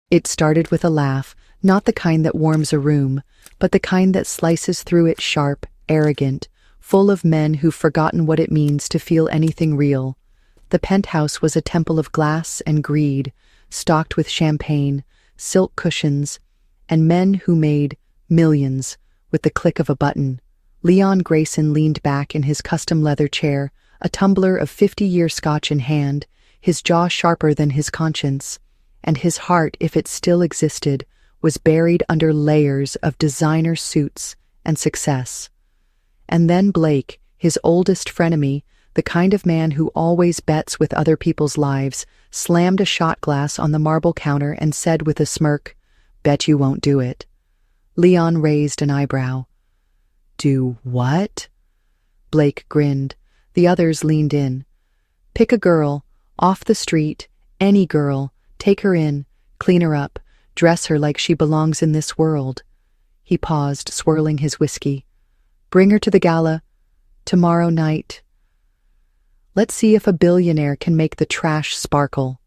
It started with a laugh, not the kind that warms a room, but the kind that slices through it sharp, arrogant, full of men who've forgotten what it means to feel anything real. The penthouse was a temple of glass and greed, stocked with champagne, silk cushions, and men who made millions with the click of a button. Leon Grayson leaned back in his custom leather chair, a tumbler of 50-year scotch in hand, his jaw sharper than his conscience, and his heart, if it still existed, was buried under layers of designer suits and success. And then Blake, his oldest frenemy, the kind of man who always bets with other people's lives, slammed a shot glass on the marble counter and said with a smirk, "Bet you won't do it." Leon raised an eyebrow. "Do what?" Blake grinned. The others leaned in. "Pick a girl, off the street, any girl, take her in, clean her up, dress her like she belongs in this world." He paused, swirling his whiskey. "Bring her to the gala tomorrow night. Let's see if a billionaire can make the trash sparkle."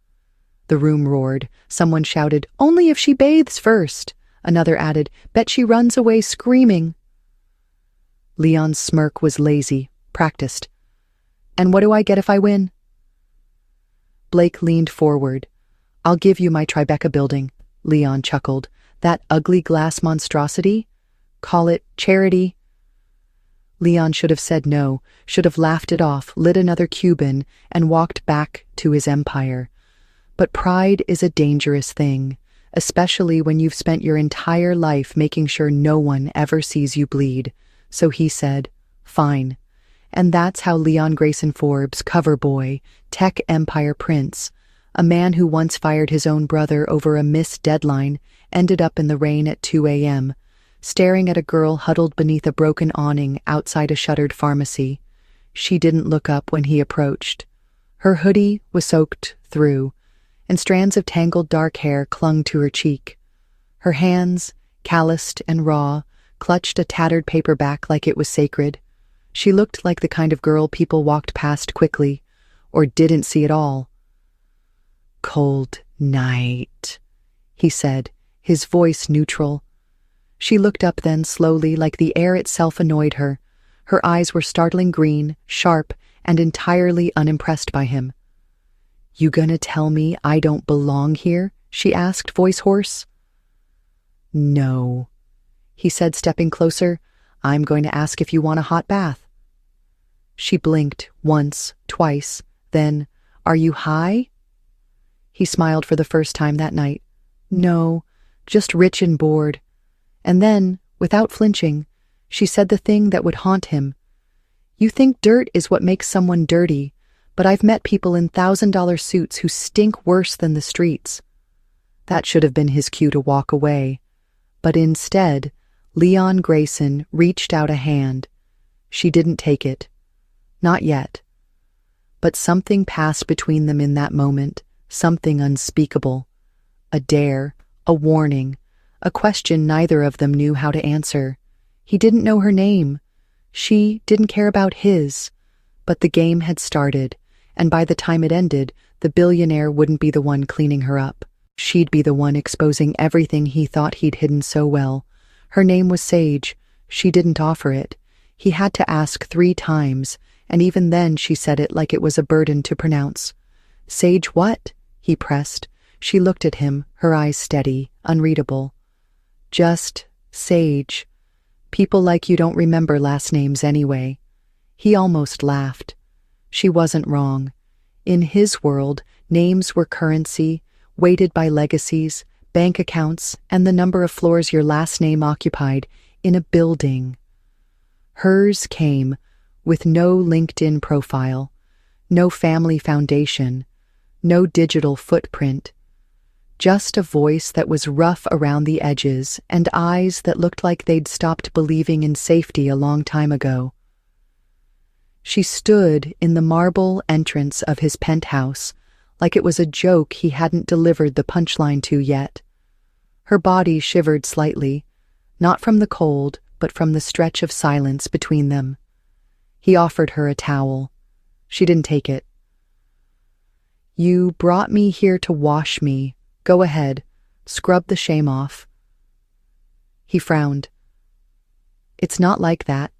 The room roared. Someone shouted, "Only if she bathes first." Another added, "Bet she runs away screaming." Leon's smirk was lazy, practiced. "And what do I get if I win?" Blake leaned forward. "I'll give you my Tribeca building," Leon chuckled. "That ugly glass monstrosity? Call it charity." Leon should have said no, should have laughed it off, lit another Cuban, and walked back to his empire. But pride is a dangerous thing, especially when you've spent your entire life making sure no one ever sees you bleed. So he said, "Fine." And that's how Leon Grayson Forbes, cover boy, tech empire prince, a man who once fired his own brother over a missed deadline, ended up in the rain at 2 a.m., staring at a girl huddled beneath a broken awning outside a shuttered pharmacy. She didn't look up when he approached. Her hoodie was soaked through, and strands of tangled dark hair clung to her cheek. Her hands, calloused and raw, clutched a tattered paperback like it was sacred. She looked like the kind of girl people walked past quickly, or didn't see at all. "Cold night," he said, his voice neutral. She looked up then, slowly, like the air itself annoyed her. Her eyes were startling green, sharp, and entirely unimpressed by him. "You gonna tell me I don't belong here?" she asked, voice hoarse. "No," he said, stepping closer. "I'm going to ask if you want a hot bath." She blinked once, twice, then, "Are you high?" He smiled for the first time that night. "No, just rich and bored." And then, without flinching, she said the thing that would haunt him. "You think dirt is what makes someone dirty, but I've met people in $1,000 suits who stink worse than the streets." That should have been his cue to walk away. But instead, Leon Grayson reached out a hand. She didn't take it. Not yet. But something passed between them in that moment, something unspeakable. A dare, a warning, a question neither of them knew how to answer. He didn't know her name. She didn't care about his. But the game had started, and by the time it ended, the billionaire wouldn't be the one cleaning her up. She'd be the one exposing everything he thought he'd hidden so well. Her name was Sage. She didn't offer it. He had to ask 3 times, and even then she said it like it was a burden to pronounce. "Sage what?" he pressed. She looked at him, her eyes steady, unreadable. "Just Sage. People like you don't remember last names anyway." He almost laughed. She wasn't wrong. In his world, names were currency, weighted by legacies, bank accounts, and the number of floors your last name occupied in a building. Hers came with no LinkedIn profile, no family foundation, no digital footprint. Just a voice that was rough around the edges and eyes that looked like they'd stopped believing in safety a long time ago. She stood in the marble entrance of his penthouse like it was a joke he hadn't delivered the punchline to yet. Her body shivered slightly, not from the cold, but from the stretch of silence between them. He offered her a towel. She didn't take it. "You brought me here to wash me. Go ahead. scrub the shame off. He frowned. It's not like that.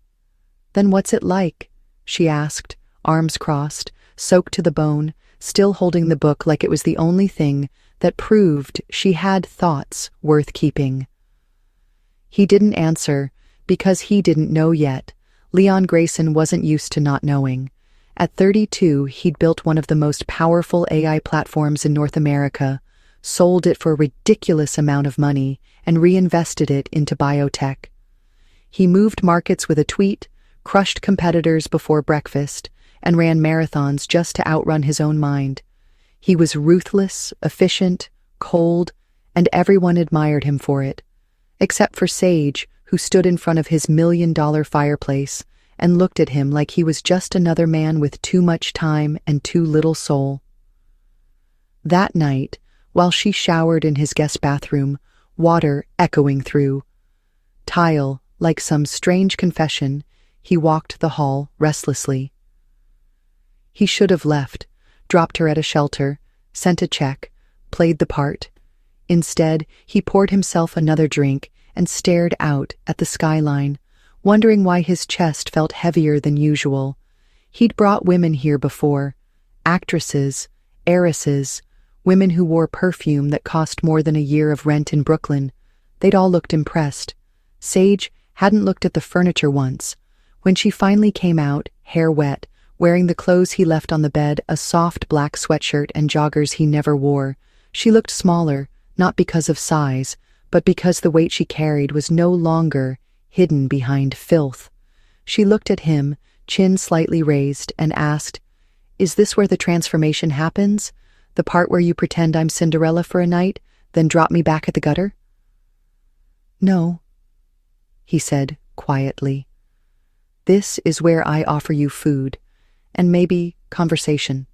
Then what's it like? She asked, arms crossed, soaked to the bone, still holding the book like it was the only thing that proved she had thoughts worth keeping. He didn't answer because he didn't know yet. Leon Grayson wasn't used to not knowing. At 32, he'd built one of the most powerful AI platforms in North America, sold it for a ridiculous amount of money, and reinvested it into biotech. He moved markets with a tweet, crushed competitors before breakfast, and ran marathons just to outrun his own mind. He was ruthless, efficient, cold, and everyone admired him for it. Except for Sage, who stood in front of his $1 million fireplace and looked at him like he was just another man with too much time and too little soul. That night, while she showered in his guest bathroom, water echoing through tile like some strange confession, he walked the hall restlessly. He should have left, dropped her at a shelter, sent a check, played the part. Instead, he poured himself another drink and stared out at the skyline, wondering why his chest felt heavier than usual. He'd brought women here before, actresses, heiresses, women who wore perfume that cost more than a year of rent in Brooklyn. They'd all looked impressed. Sage hadn't looked at the furniture once. When she finally came out, hair wet, wearing the clothes he left on the bed, a soft black sweatshirt and joggers he never wore, she looked smaller, not because of size, but because the weight she carried was no longer hidden behind filth. She looked at him, chin slightly raised, and asked, "Is this where the transformation happens? The part where you pretend I'm Cinderella for a night, then drop me back at the gutter?" "No," he said quietly. "This is where I offer you food, and maybe conversation."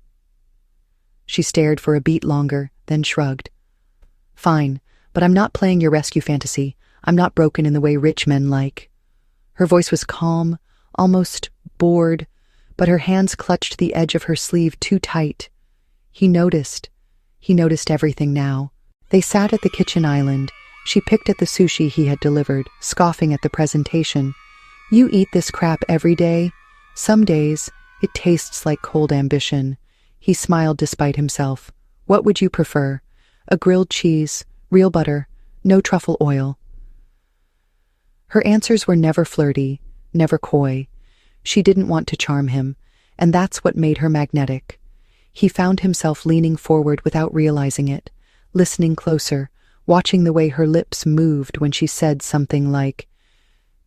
She stared for a beat longer, then shrugged. "Fine, but I'm not playing your rescue fantasy. I'm not broken in the way rich men like." Her voice was calm, almost bored, but her hands clutched the edge of her sleeve too tight. He noticed. He noticed everything now. They sat at the kitchen island. She picked at the sushi he had delivered, scoffing at the presentation. "You eat this crap every day? Some days, it tastes like cold ambition." He smiled despite himself. "What would you prefer? A grilled cheese, real butter, no truffle oil?" Her answers were never flirty, never coy. She didn't want to charm him, and that's what made her magnetic. He found himself leaning forward without realizing it, listening closer, watching the way her lips moved when she said something like,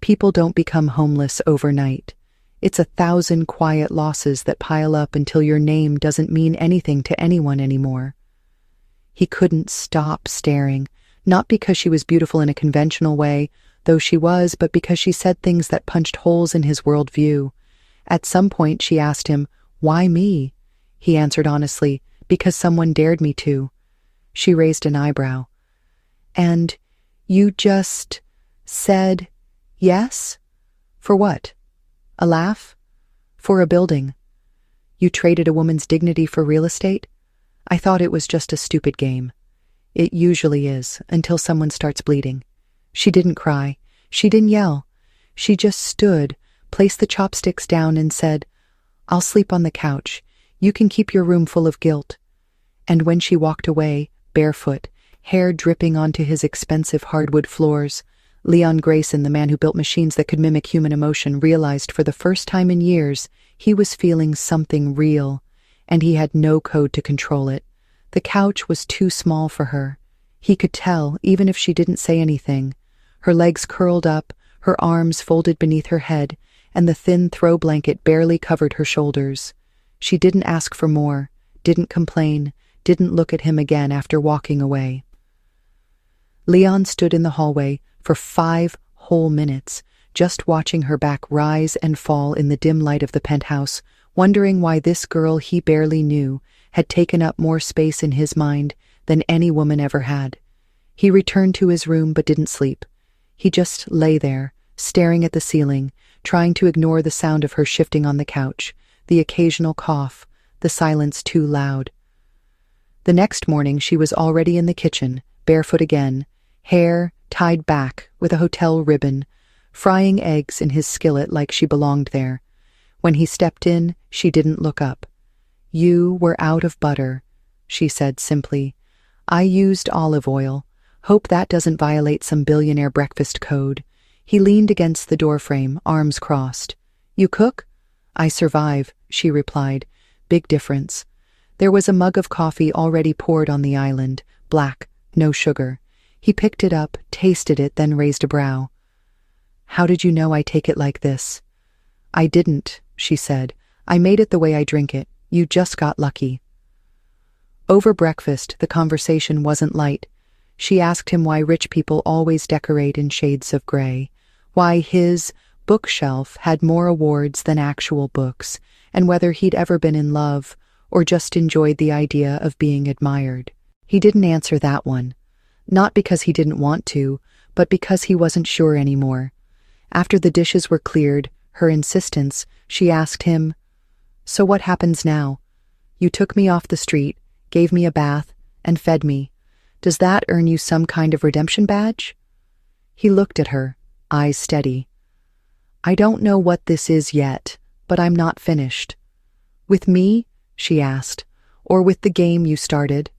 "People don't become homeless overnight. It's 1,000 quiet losses that pile up until your name doesn't mean anything to anyone anymore." He couldn't stop staring, not because she was beautiful in a conventional way, though she was, but because she said things that punched holes in his worldview. At some point she asked him, "Why me?" He answered honestly, "Because someone dared me to." She raised an eyebrow. "And you just said yes? For what? A laugh? For a building? You traded a woman's dignity for real estate? I thought it was just a stupid game." "It usually is, until someone starts bleeding." She didn't cry. She didn't yell. She just stood, placed the chopsticks down and said, "I'll sleep on the couch. You can keep your room full of guilt." And when she walked away, barefoot, hair dripping onto his expensive hardwood floors, Leon Grayson, the man who built machines that could mimic human emotion, realized for the first time in years he was feeling something real, and he had no code to control it. The couch was too small for her. He could tell, even if she didn't say anything. Her legs curled up, her arms folded beneath her head, and the thin throw blanket barely covered her shoulders. She didn't ask for more, didn't complain, didn't look at him again after walking away. Leon stood in the hallway for 5 whole minutes, just watching her back rise and fall in the dim light of the penthouse, wondering why this girl he barely knew had taken up more space in his mind than any woman ever had. He returned to his room but didn't sleep. He just lay there, staring at the ceiling, trying to ignore the sound of her shifting on the couch, the occasional cough, the silence too loud. The next morning she was already in the kitchen, barefoot again, hair tied back with a hotel ribbon, frying eggs in his skillet like she belonged there. When he stepped in, she didn't look up. "You were out of butter," she said simply. "I used olive oil. Hope that doesn't violate some billionaire breakfast code." He leaned against the doorframe, arms crossed. "You cook?" "I survive," she replied. Big difference. There was a mug of coffee already poured on the island, black, no sugar. He picked it up, tasted it, then raised a brow. "How did you know I take it like this?" "I didn't," she said. "I made it the way I drink it. You just got lucky." Over breakfast, the conversation wasn't light. She asked him why rich people always decorate in shades of gray, why his bookshelf had more awards than actual books, and whether he'd ever been in love or just enjoyed the idea of being admired. He didn't answer that one. Not because he didn't want to, but because he wasn't sure anymore. After the dishes were cleared, her insistence, she asked him, "So what happens now? You took me off the street, gave me a bath, and fed me. Does that earn you some kind of redemption badge?" He looked at her, eyes steady. "I don't know what this is yet, but I'm not finished." "With me?" she asked. "Or with the game you started?"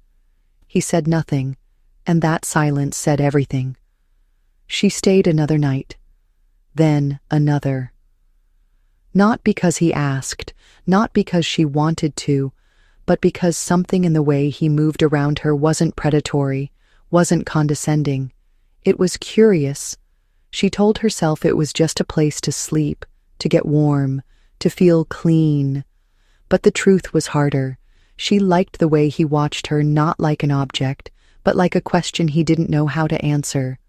He said nothing, and that silence said everything. She stayed another night. Then another. Not because he asked, not because she wanted to, but because something in the way he moved around her wasn't predatory, wasn't condescending. It was curious. She told herself it was just a place to sleep, to get warm, to feel clean. But the truth was harder. She liked the way he watched her, not like an object, but like a question he didn't know how to answer.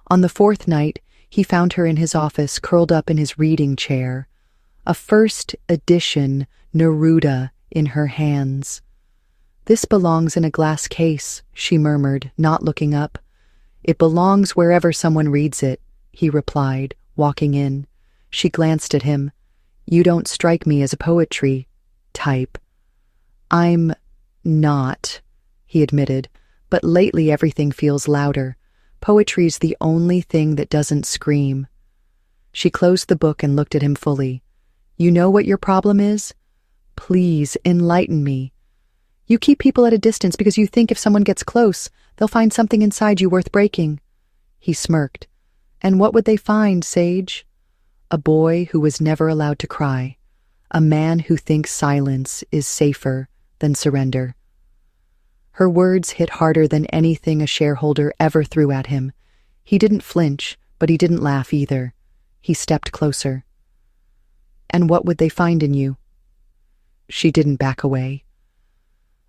On the fourth night, he found her in his office, curled up in his reading chair, a first edition Neruda in her hands. "This belongs in a glass case," she murmured, not looking up. "It belongs wherever someone reads it," he replied, walking in. She glanced at him. "You don't strike me as a poetry type." "I'm not," he admitted, "but lately everything feels louder. Poetry's the only thing that doesn't scream." She closed the book and looked at him fully. "You know what your problem is? Please enlighten me." "You keep people at a distance because you think if someone gets close, they'll find something inside you worth breaking." He smirked. "And what would they find, Sage?" "A boy who was never allowed to cry. A man who thinks silence is safer than surrender." Her words hit harder than anything a shareholder ever threw at him. He didn't flinch, but he didn't laugh either. He stepped closer. "And what would they find in you?" She didn't back away.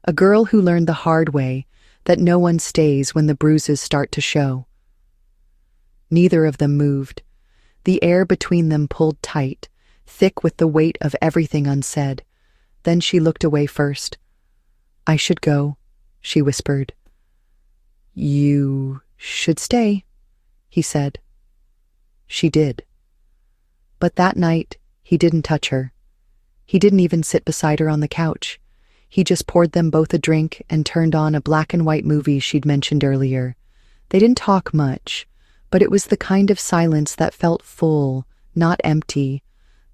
A girl who learned the hard way that no one stays when the bruises start to show. Neither of them moved. The air between them pulled tight, thick with the weight of everything unsaid. Then she looked away first. "I should go," she whispered. "You should stay," he said. She did. But that night, he didn't touch her. He didn't even sit beside her on the couch. He just poured them both a drink and turned on a black and white movie she'd mentioned earlier. They didn't talk much, but it was the kind of silence that felt full, not empty.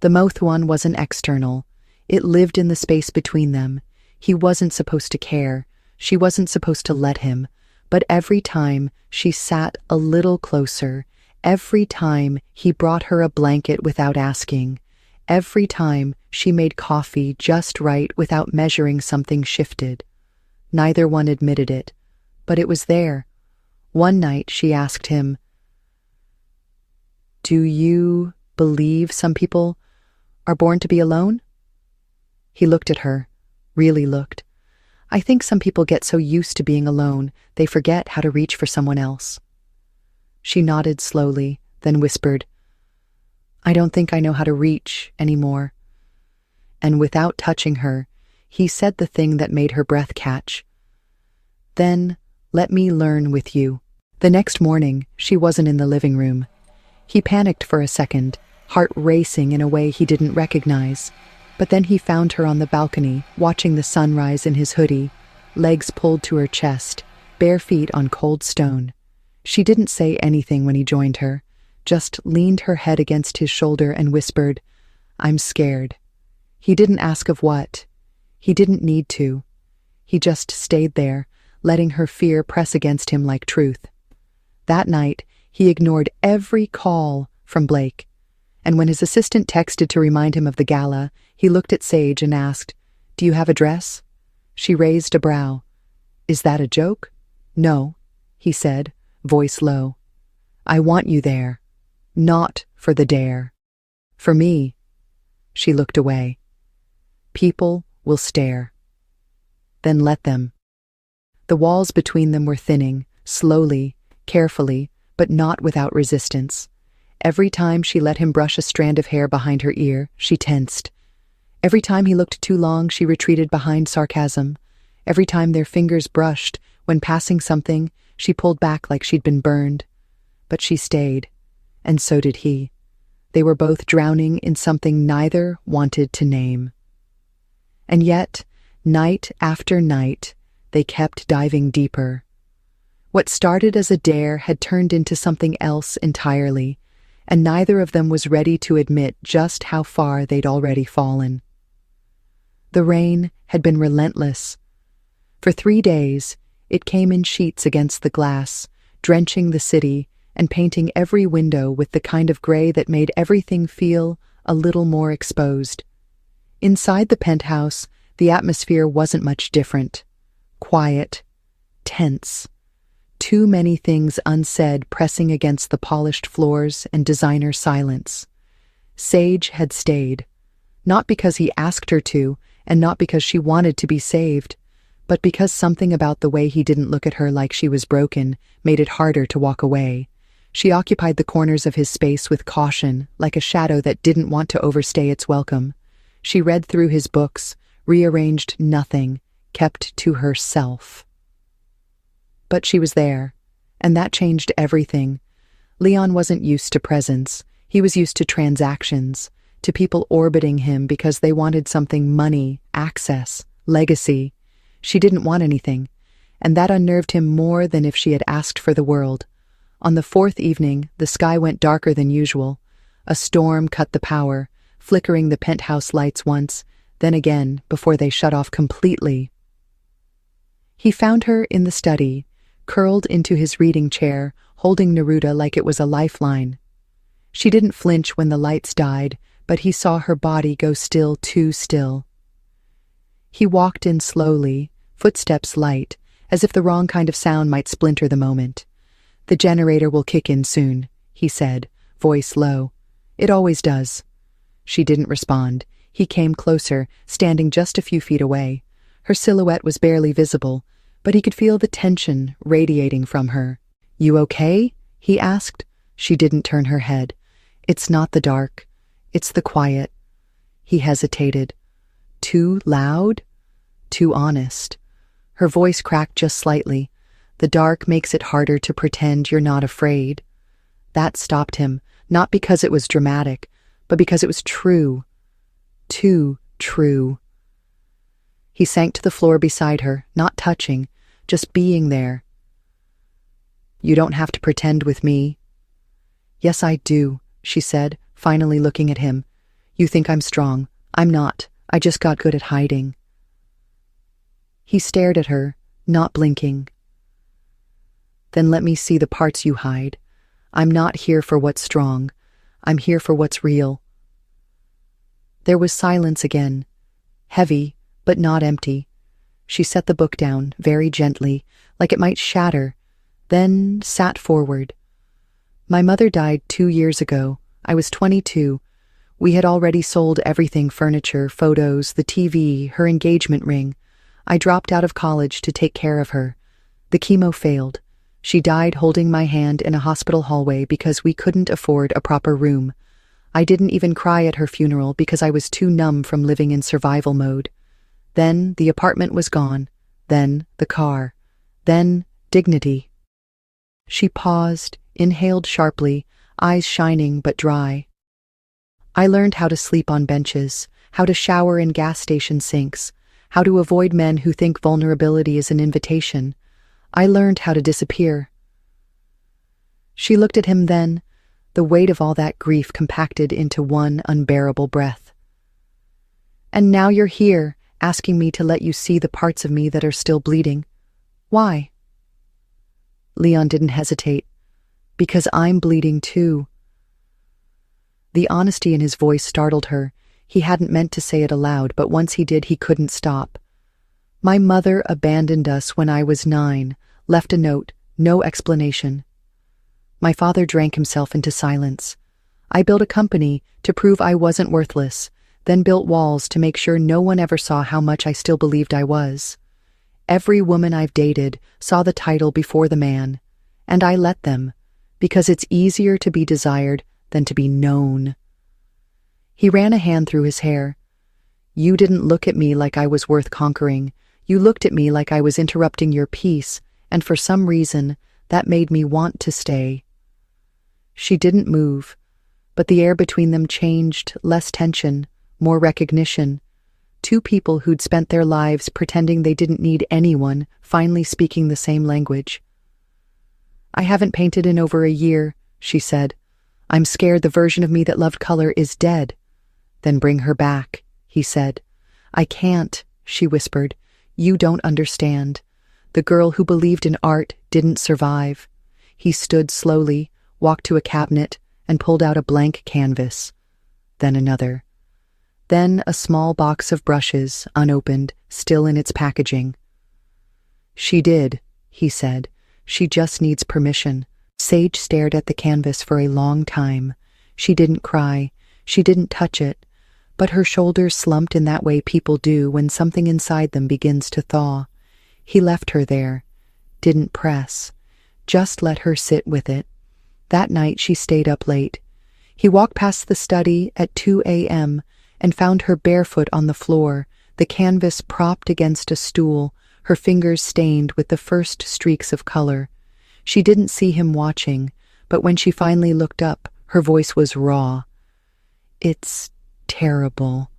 The mouth one wasn't external. It lived in the space between them. He wasn't supposed to care. She wasn't supposed to let him. But every time she sat a little closer, every time he brought her a blanket without asking, every time she made coffee just right without measuring, something shifted. Neither one admitted it, but it was there. One night she asked him, "Do you believe some people are born to be alone?" He looked at her, really looked. "I think some people get so used to being alone, they forget how to reach for someone else." She nodded slowly, then whispered, "I don't think I know how to reach anymore." And without touching her, he said the thing that made her breath catch. "Then let me learn with you." The next morning, she wasn't in the living room. He panicked for a second, heart racing in a way he didn't recognize. But then he found her on the balcony, watching the sunrise in his hoodie, legs pulled to her chest, bare feet on cold stone. She didn't say anything when he joined her, just leaned her head against his shoulder and whispered, "I'm scared." He didn't ask of what. He didn't need to. He just stayed there, letting her fear press against him like truth. That night, he ignored every call from Blake, and when his assistant texted to remind him of the gala, he looked at Sage and asked, "Do you have a dress?" She raised a brow. "Is that a joke?" "No," he said, voice low. "I want you there. Not for the dare. For me." She looked away. "People will stare. Then let them." The walls between them were thinning, slowly, carefully, but not without resistance. Every time she let him brush a strand of hair behind her ear, she tensed. Every time he looked too long, she retreated behind sarcasm. Every time their fingers brushed, when passing something, she pulled back like she'd been burned. But she stayed, and so did he. They were both drowning in something neither wanted to name. And yet, night after night, they kept diving deeper. What started as a dare had turned into something else entirely, and neither of them was ready to admit just how far they'd already fallen. The rain had been relentless. For 3 days, it came in sheets against the glass, drenching the city and painting every window with the kind of gray that made everything feel a little more exposed. Inside the penthouse, the atmosphere wasn't much different. Quiet, tense. Too many things unsaid pressing against the polished floors and designer silence. Sage had stayed, not because he asked her to, and not because she wanted to be saved, but because something about the way he didn't look at her like she was broken made it harder to walk away. She occupied the corners of his space with caution, like a shadow that didn't want to overstay its welcome. She read through his books, rearranged nothing, kept to herself. But she was there, and that changed everything. Leon wasn't used to presence. He was used to transactions, to people orbiting him because they wanted something: money, access, legacy. She didn't want anything, and that unnerved him more than if she had asked for the world. On the 4th evening, the sky went darker than usual. A storm cut the power, flickering the penthouse lights once, then again before they shut off completely. He found her in the study, curled into his reading chair, holding Neruda like it was a lifeline. She didn't flinch when the lights died, but he saw her body go still, too still. He walked in slowly, footsteps light, as if the wrong kind of sound might splinter the moment. "The generator will kick in soon," he said, voice low. "It always does." She didn't respond. He came closer, standing just a few feet away. Her silhouette was barely visible, but he could feel the tension radiating from her. "You okay?" he asked. She didn't turn her head. "It's not the dark. It's the quiet." He hesitated. Too loud? Too honest. Her voice cracked just slightly. "The dark makes it harder to pretend you're not afraid." That stopped him, not because it was dramatic, but because it was true. Too true. He sank to the floor beside her, not touching, just being there. "You don't have to pretend with me." "Yes, I do," she said, finally looking at him. "You think I'm strong. I'm not. I just got good at hiding." He stared at her, not blinking. "Then let me see the parts you hide. I'm not here for what's strong. I'm here for what's real." There was silence again, heavy, but not empty. She set the book down, very gently, like it might shatter, then sat forward. "My mother died 2 years ago. I was 22. We had already sold everything: furniture, photos, the TV, her engagement ring. I dropped out of college to take care of her. The chemo failed. She died holding my hand in a hospital hallway because we couldn't afford a proper room. I didn't even cry at her funeral because I was too numb from living in survival mode. Then the apartment was gone. Then the car. Then dignity." She paused, inhaled sharply, eyes shining but dry. "I learned how to sleep on benches, how to shower in gas station sinks, how to avoid men who think vulnerability is an invitation. I learned how to disappear." She looked at him then, the weight of all that grief compacted into one unbearable breath. "And now you're here, asking me to let you see the parts of me that are still bleeding. Why?" Leon didn't hesitate. "Because I'm bleeding too." The honesty in his voice startled her. He hadn't meant to say it aloud, but once he did, he couldn't stop. "My mother abandoned us when I was 9, left a note, no explanation. My father drank himself into silence. I built a company to prove I wasn't worthless, then built walls to make sure no one ever saw how much I still believed I was. Every woman I've dated saw the title before the man, and I let them, because it's easier to be desired than to be known." He ran a hand through his hair. "You didn't look at me like I was worth conquering. You looked at me like I was interrupting your peace, and for some reason, that made me want to stay." She didn't move, but the air between them changed, less tension, more recognition. Two people who'd spent their lives pretending they didn't need anyone, finally speaking the same language. "I haven't painted in over a year," she said. "I'm scared the version of me that loved color is dead." "Then bring her back," he said. "I can't," she whispered. "You don't understand. The girl who believed in art didn't survive." He stood slowly, walked to a cabinet, and pulled out a blank canvas. Then another. Then a small box of brushes, unopened, still in its packaging. "She did," he said. "She just needs permission." Sage stared at the canvas for a long time. She didn't cry. She didn't touch it. But her shoulders slumped in that way people do when something inside them begins to thaw. He left her there. Didn't press. Just let her sit with it. That night she stayed up late. He walked past the study at 2 a.m. and found her barefoot on the floor, the canvas propped against a stool, her fingers stained with the first streaks of color. She didn't see him watching, but when she finally looked up, her voice was raw. "It's terrible."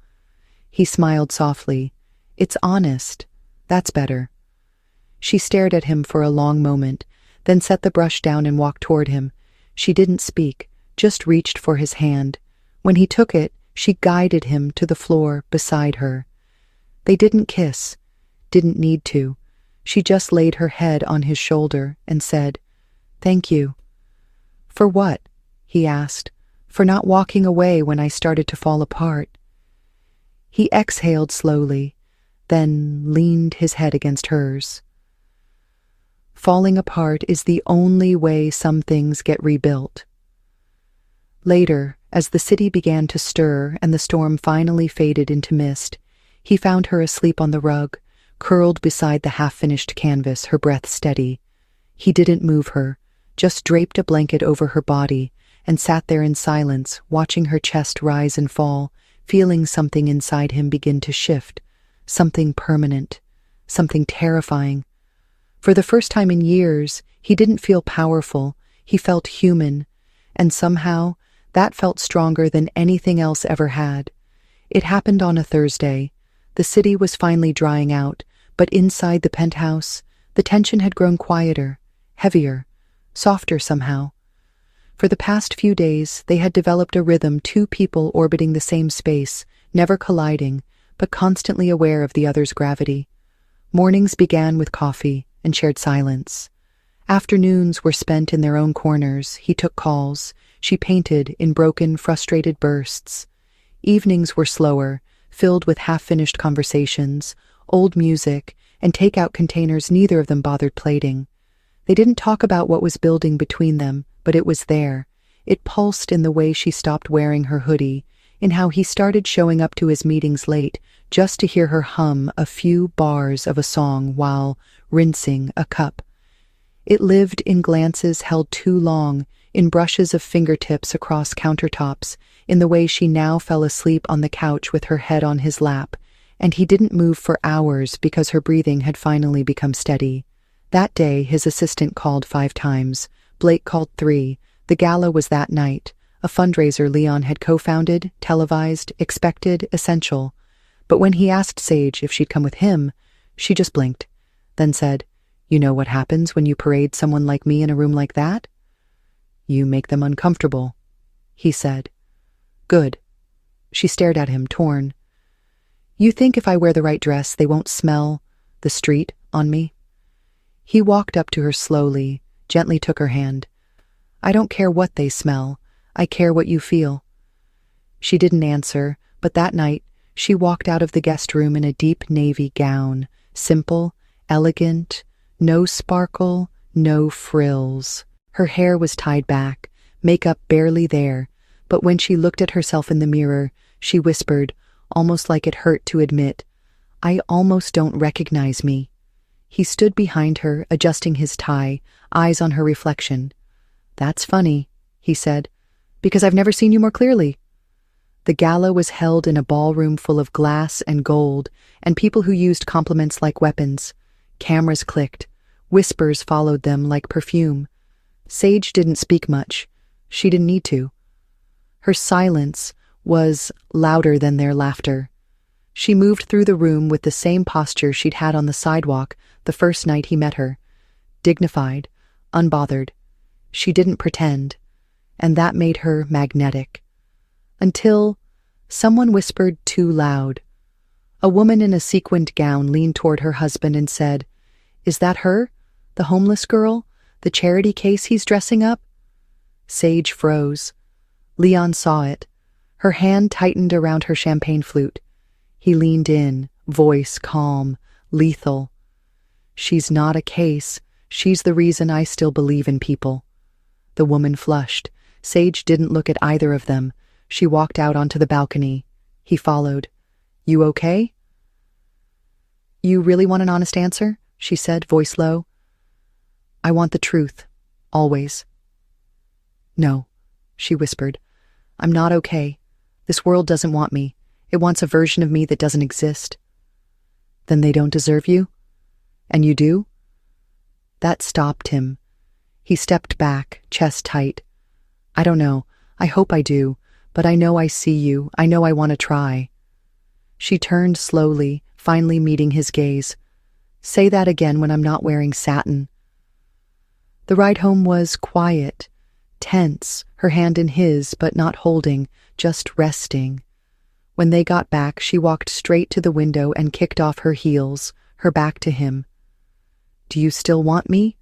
He smiled softly. "It's honest. That's better." She stared at him for a long moment, then set the brush down and walked toward him. She didn't speak, just reached for his hand. When he took it, she guided him to the floor beside her. They didn't kiss, didn't need to. She just laid her head on his shoulder and said, "Thank you." "For what?" he asked. "For not walking away when I started to fall apart." He exhaled slowly, then leaned his head against hers. Falling apart is the only way some things get rebuilt. Later, as the city began to stir and the storm finally faded into mist, he found her asleep on the rug, curled beside the half-finished canvas, her breath steady. He didn't move her, just draped a blanket over her body and sat there in silence, watching her chest rise and fall, feeling something inside him begin to shift, something permanent, something terrifying. For the first time in years, he didn't feel powerful, he felt human, and somehow that felt stronger than anything else ever had. It happened on a Thursday. The city was finally drying out, but inside the penthouse, the tension had grown quieter, heavier, softer somehow. For the past few days, they had developed a rhythm, two people orbiting the same space, never colliding, but constantly aware of the other's gravity. Mornings began with coffee and shared silence. Afternoons were spent in their own corners. He took calls. She painted in broken, frustrated bursts. Evenings were slower, filled with half-finished conversations, old music, and takeout containers neither of them bothered plating. They didn't talk about what was building between them, but it was there. It pulsed in the way she stopped wearing her hoodie, in how he started showing up to his meetings late just to hear her hum a few bars of a song while rinsing a cup. It lived in glances held too long, in brushes of fingertips across countertops, in the way she now fell asleep on the couch with her head on his lap, and he didn't move for hours because her breathing had finally become steady. That day, his assistant called 5 times. Blake called 3. The gala was that night, a fundraiser Leon had co-founded, televised, expected, essential. But when he asked Sage if she'd come with him, she just blinked, then said, You know what happens when you parade someone like me in a room like that? You make them uncomfortable, he said. Good. She stared at him, torn. You think if I wear the right dress, they won't smell the street on me? He walked up to her slowly, gently took her hand. I don't care what they smell. I care what you feel. She didn't answer, but that night she walked out of the guest room in a deep navy gown, simple, elegant, no sparkle, no frills. Her hair was tied back, makeup barely there, but when she looked at herself in the mirror, she whispered, almost like it hurt to admit, I almost don't recognize me. He stood behind her, adjusting his tie, eyes on her reflection. That's funny, he said, because I've never seen you more clearly. The gala was held in a ballroom full of glass and gold, and people who used compliments like weapons. Cameras clicked. Whispers followed them like perfume. Sage didn't speak much. She didn't need to. Her silence was louder than their laughter. She moved through the room with the same posture she'd had on the sidewalk the first night he met her. Dignified, unbothered. She didn't pretend, and that made her magnetic. Until someone whispered too loud. A woman in a sequined gown leaned toward her husband and said, Is that her? The homeless girl? The charity case he's dressing up? Sage froze. Leon saw it. Her hand tightened around her champagne flute. He leaned in, voice calm, lethal. She's not a case. She's the reason I still believe in people. The woman flushed. Sage didn't look at either of them. She walked out onto the balcony. He followed. You okay? You really want an honest answer? She said, voice low. I want the truth. Always. No, she whispered. I'm not okay. This world doesn't want me. It wants a version of me that doesn't exist. Then they don't deserve you? And you do? That stopped him. He stepped back, chest tight. I don't know. I hope I do. But I know I see you. I know I want to try. She turned slowly, finally meeting his gaze. Say that again when I'm not wearing satin. The ride home was quiet, tense, her hand in his, but not holding, just resting. When they got back, she walked straight to the window and kicked off her heels, her back to him. Do you still want me?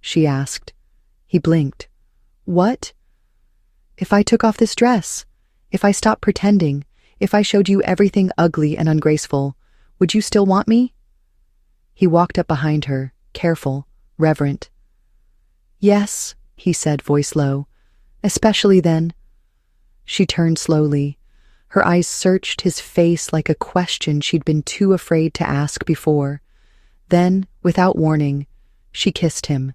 She asked. He blinked. What? If I took off this dress, if I stopped pretending, if I showed you everything ugly and ungraceful, would you still want me? He walked up behind her, careful, reverent. Yes, he said, voice low. Especially then. She turned slowly. Her eyes searched his face like a question she'd been too afraid to ask before. Then, without warning, she kissed him.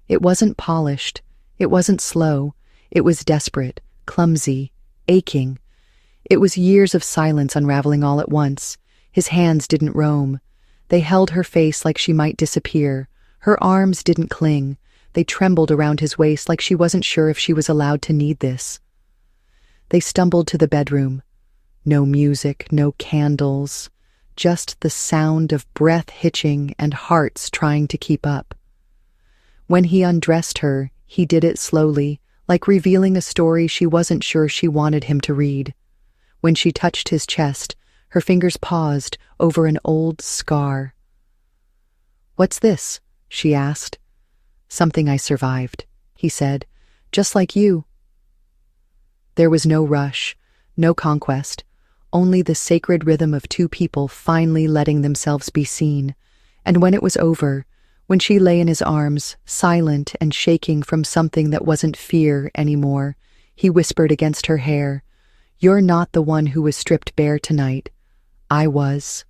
It wasn't polished. It wasn't slow. It was desperate, clumsy, aching. It was years of silence unraveling all at once. His hands didn't roam. They held her face like she might disappear. Her arms didn't cling. They trembled around his waist like she wasn't sure if she was allowed to need this. They stumbled to the bedroom. No music, no candles, just the sound of breath hitching and hearts trying to keep up. When he undressed her, he did it slowly, like revealing a story she wasn't sure she wanted him to read. When she touched his chest, her fingers paused over an old scar. What's this? She asked. Something I survived, he said, just like you. There was no rush, no conquest, only the sacred rhythm of two people finally letting themselves be seen. And when it was over, when she lay in his arms, silent and shaking from something that wasn't fear anymore, he whispered against her hair, You're not the one who was stripped bare tonight. I was.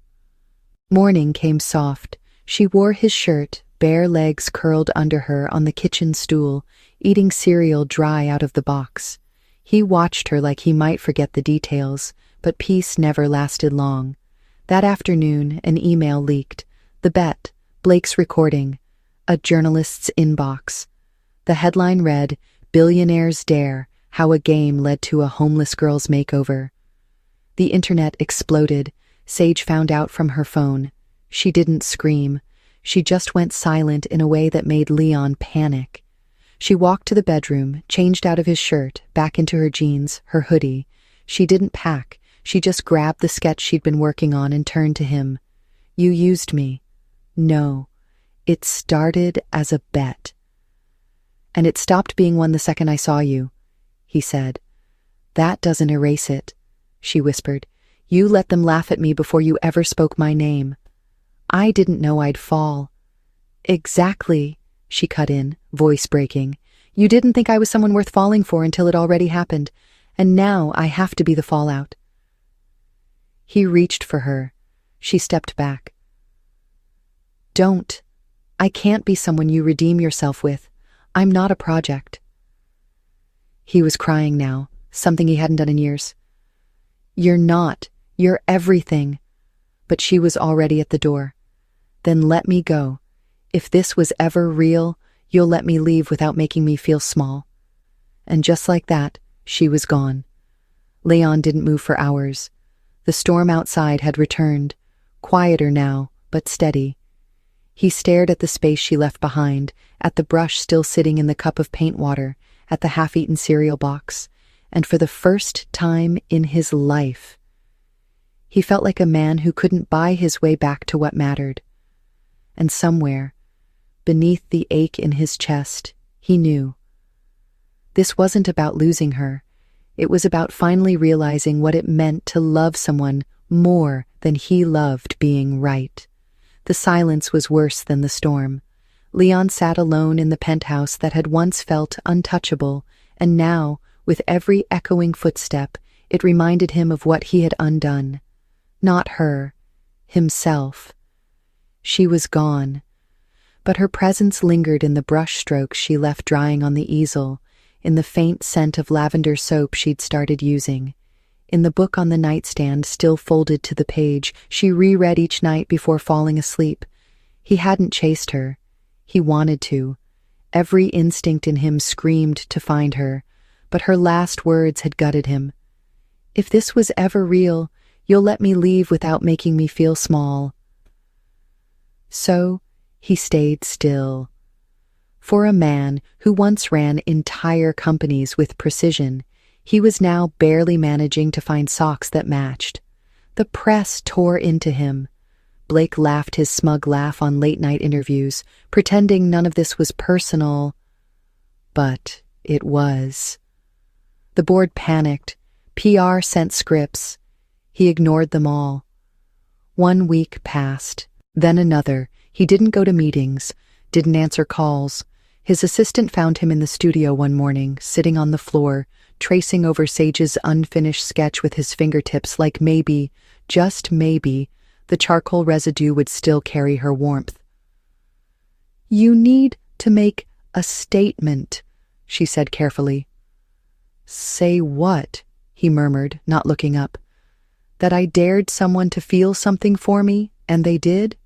Morning came soft. She wore his shirt, bare legs curled under her on the kitchen stool, eating cereal dry out of the box. He watched her like he might forget the details, but peace never lasted long. That afternoon, an email leaked. The bet, Blake's recording, a journalist's inbox. The headline read, Billionaire's Dare, How a Game Led to a Homeless Girl's Makeover. The internet exploded. Sage found out from her phone. She didn't scream. She just went silent in a way that made Leon panic. She walked to the bedroom, changed out of his shirt, back into her jeans, her hoodie. She didn't pack. She just grabbed the sketch she'd been working on and turned to him. "You used me." "No. It started as a bet." "And it stopped being one the second I saw you," he said. "That doesn't erase it," she whispered. "You let them laugh at me before you ever spoke my name. I didn't know I'd fall." "Exactly," she cut in, voice breaking. "You didn't think I was someone worth falling for until it already happened, and now I have to be the fallout." He reached for her. She stepped back. "Don't. I can't be someone you redeem yourself with. I'm not a project." He was crying now, something he hadn't done in years. "You're not. You're everything." But she was already at the door. "Then let me go. If this was ever real, you'll let me leave without making me feel small." And just like that, she was gone. Leon didn't move for hours. The storm outside had returned, quieter now, but steady. He stared at the space she left behind, at the brush still sitting in the cup of paint water, at the half-eaten cereal box, and for the first time in his life, he felt like a man who couldn't buy his way back to what mattered. And somewhere, beneath the ache in his chest, he knew. This wasn't about losing her. It was about finally realizing what it meant to love someone more than he loved being right. The silence was worse than the storm. Leon sat alone in the penthouse that had once felt untouchable, and now, with every echoing footstep, it reminded him of what he had undone. Not her, himself. She was gone, but her presence lingered in the brush strokes she left drying on the easel, in the faint scent of lavender soap she'd started using. In the book on the nightstand, still folded to the page, she reread each night before falling asleep. He hadn't chased her. He wanted to. Every instinct in him screamed to find her, but her last words had gutted him. "If this was ever real, you'll let me leave without making me feel small." So he stayed still. For a man who once ran entire companies with precision, he was now barely managing to find socks that matched. The press tore into him. Blake laughed his smug laugh on late-night interviews, pretending none of this was personal. But it was. The board panicked. PR sent scripts. He ignored them all. 1 week passed, then another. He didn't go to meetings, didn't answer calls. His assistant found him in the studio one morning, sitting on the floor, tracing over Sage's unfinished sketch with his fingertips like maybe, just maybe, the charcoal residue would still carry her warmth. "You need to make a statement," she said carefully. "Say what?" he murmured, not looking up. "That I dared someone to feel something for me, and they did?"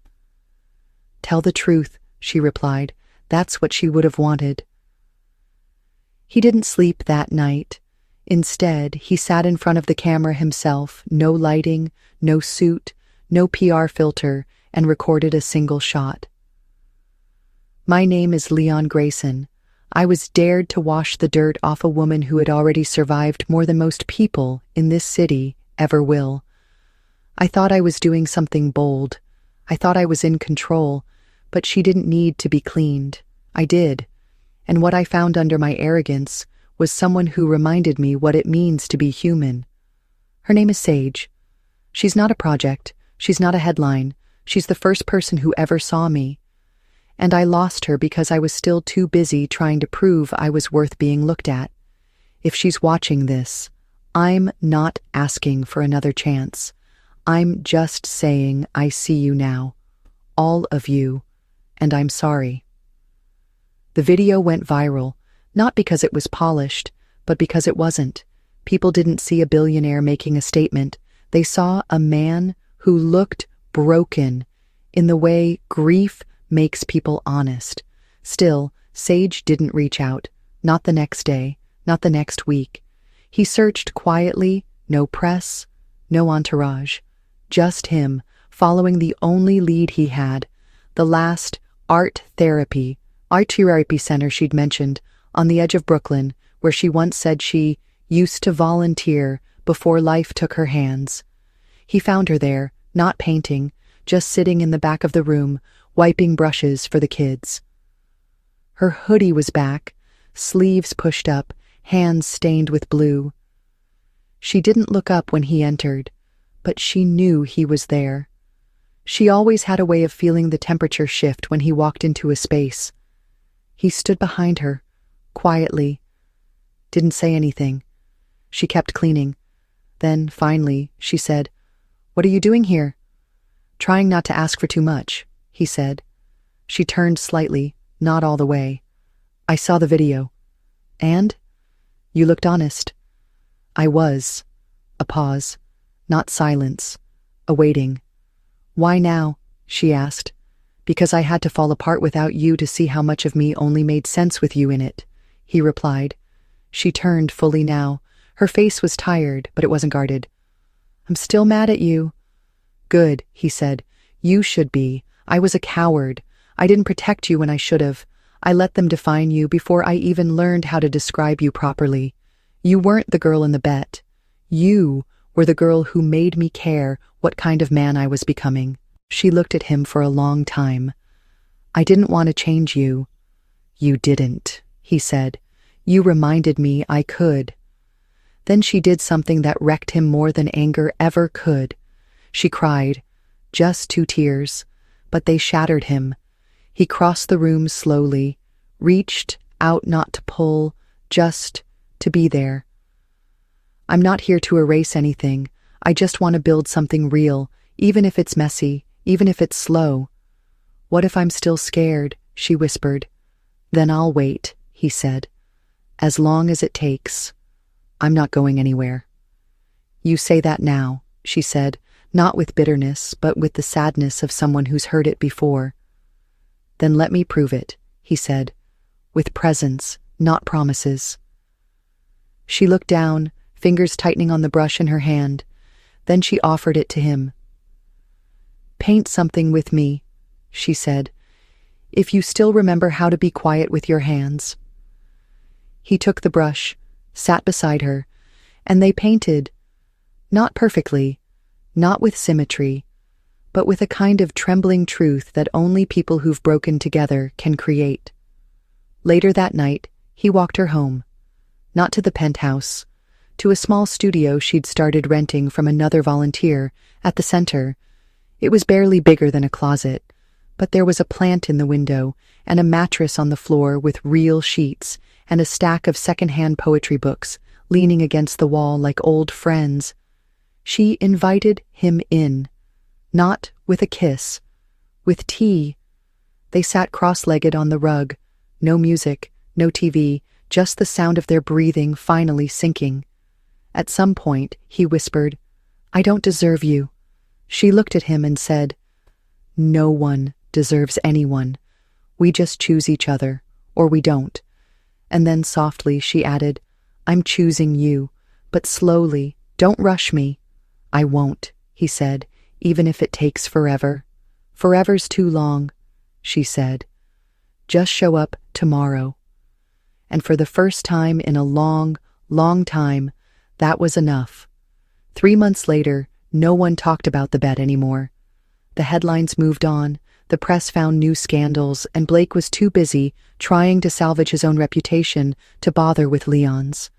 "Tell the truth," she replied. That's what she would have wanted. He didn't sleep that night. Instead, he sat in front of the camera himself, no lighting, no suit, no PR filter, and recorded a single shot. "My name is Leon Grayson. I was dared to wash the dirt off a woman who had already survived more than most people in this city ever will. I thought I was doing something bold. I thought I was in control, but she didn't need to be cleaned. I did. And what I found under my arrogance was someone who reminded me what it means to be human. Her name is Sage. She's not a project. She's not a headline. She's the first person who ever saw me. And I lost her because I was still too busy trying to prove I was worth being looked at. If she's watching this, I'm not asking for another chance. I'm just saying I see you now. All of you. And I'm sorry." The video went viral, not because it was polished, but because it wasn't. People didn't see a billionaire making a statement. They saw a man who looked broken in the way grief makes people honest. Still, Sage didn't reach out. Not the next day, not the next week. He searched quietly, no press, no entourage. Just him, following the only lead he had. The last art therapy center she'd mentioned, on the edge of Brooklyn, where she once said she used to volunteer before life took her hands. He found her there, not painting, just sitting in the back of the room, wiping brushes for the kids. Her hoodie was back, sleeves pushed up, hands stained with blue. She didn't look up when he entered, but she knew he was there. She always had a way of feeling the temperature shift when he walked into a space. He stood behind her, quietly, didn't say anything. She kept cleaning. Then, finally, she said, "What are you doing here?" "Trying not to ask for too much," he said. She turned slightly, not all the way. "I saw the video." "And?" "You looked honest." "I was." A pause. Not silence. A waiting. "Why now?" she asked. "Because I had to fall apart without you to see how much of me only made sense with you in it," he replied. She turned fully now. Her face was tired, but it wasn't guarded. "I'm still mad at you." "Good," he said. "You should be. I was a coward. I didn't protect you when I should have. I let them define you before I even learned how to describe you properly. You weren't the girl in the bet. You were the girl who made me care what kind of man I was becoming." She looked at him for a long time. "I didn't want to change you." "You didn't," he said. "You reminded me I could." Then she did something that wrecked him more than anger ever could. She cried. Just 2 tears, but they shattered him. He crossed the room slowly, reached out not to pull, just to be there. "I'm not here to erase anything. I just want to build something real, even if it's messy, even if it's slow." "What if I'm still scared?" she whispered. "Then I'll wait," he said. "As long as it takes. I'm not going anywhere." "You say that now," she said, not with bitterness, but with the sadness of someone who's heard it before. "Then let me prove it," he said, "with presence, not promises." She looked down, fingers tightening on the brush in her hand. Then she offered it to him. "Paint something with me," she said, "if you still remember how to be quiet with your hands." He took the brush, sat beside her, and they painted. Not perfectly, not with symmetry, but with a kind of trembling truth that only people who've broken together can create. Later that night, he walked her home. Not to the penthouse, to a small studio she'd started renting from another volunteer at the center. It was barely bigger than a closet, but there was a plant in the window and a mattress on the floor with real sheets and a stack of secondhand poetry books leaning against the wall like old friends. She invited him in, not with a kiss, with tea. They sat cross-legged on the rug, no music, no TV, just the sound of their breathing finally sinking. At some point, he whispered, "I don't deserve you." She looked at him and said, "No one deserves anyone. We just choose each other, or we don't." And then softly she added, "I'm choosing you, but slowly, don't rush me." "I won't," he said, "even if it takes forever." "Forever's too long," she said. "Just show up tomorrow." And for the first time in a long, long time, that was enough. 3 months later, no one talked about the bet anymore. The headlines moved on, the press found new scandals, and Blake was too busy trying to salvage his own reputation to bother with Leon's.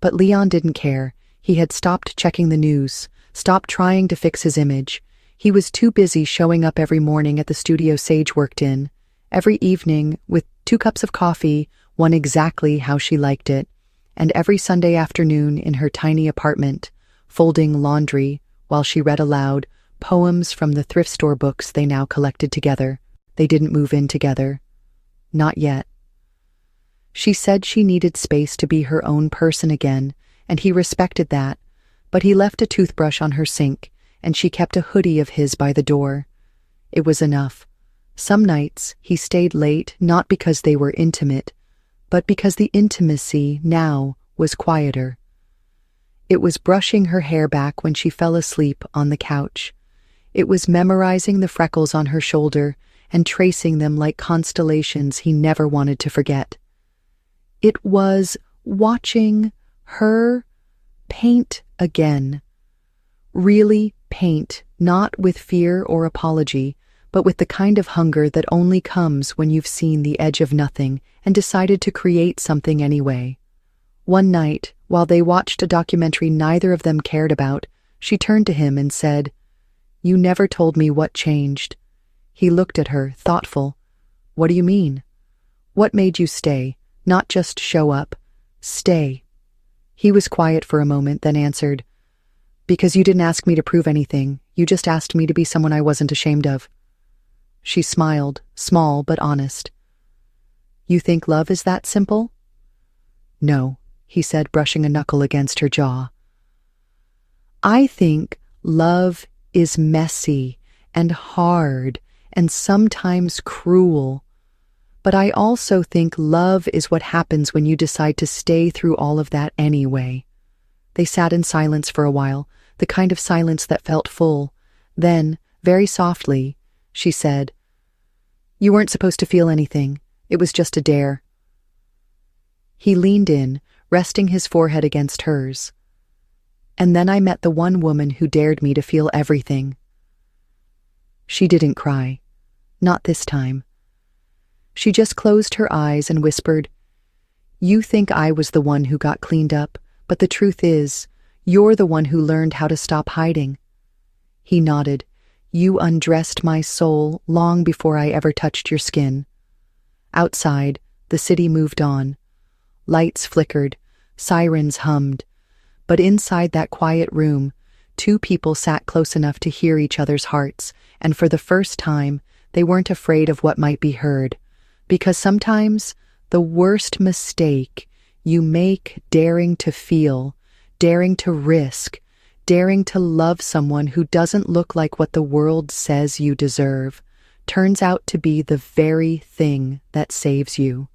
But Leon didn't care. He had stopped checking the news, stopped trying to fix his image. He was too busy showing up every morning at the studio Sage worked in, every evening with 2 cups of coffee, one exactly how she liked it, and every Sunday afternoon in her tiny apartment, folding laundry while she read aloud poems from the thrift store books they now collected together. They didn't move in together. Not yet. She said she needed space to be her own person again, and he respected that, but he left a toothbrush on her sink, and she kept a hoodie of his by the door. It was enough. Some nights he stayed late not because they were intimate, but because the intimacy now was quieter. It was brushing her hair back when she fell asleep on the couch. It was memorizing the freckles on her shoulder and tracing them like constellations he never wanted to forget. It was watching her paint again. Really paint, not with fear or apology, but with the kind of hunger that only comes when you've seen the edge of nothing and decided to create something anyway. One night, while they watched a documentary neither of them cared about, she turned to him and said, "You never told me what changed." He looked at her, thoughtful. "What do you mean? What made you stay, not just show up? Stay." He was quiet for a moment, then answered, "Because you didn't ask me to prove anything. You just asked me to be someone I wasn't ashamed of." She smiled, small but honest. "You think love is that simple?" "No," he said, brushing a knuckle against her jaw. "I think love is messy and hard and sometimes cruel. But I also think love is what happens when you decide to stay through all of that anyway." They sat in silence for a while, the kind of silence that felt full. Then, very softly, she said, "You weren't supposed to feel anything. It was just a dare." He leaned in, resting his forehead against hers. "And then I met the one woman who dared me to feel everything." She didn't cry. Not this time. She just closed her eyes and whispered, "You think I was the one who got cleaned up, but the truth is, you're the one who learned how to stop hiding." He nodded. "You undressed my soul long before I ever touched your skin." Outside, the city moved on. Lights flickered, sirens hummed. But inside that quiet room, two people sat close enough to hear each other's hearts, and for the first time, they weren't afraid of what might be heard. Because sometimes, the worst mistake you make daring to feel, daring to risk, daring to love someone who doesn't look like what the world says you deserve, turns out to be the very thing that saves you.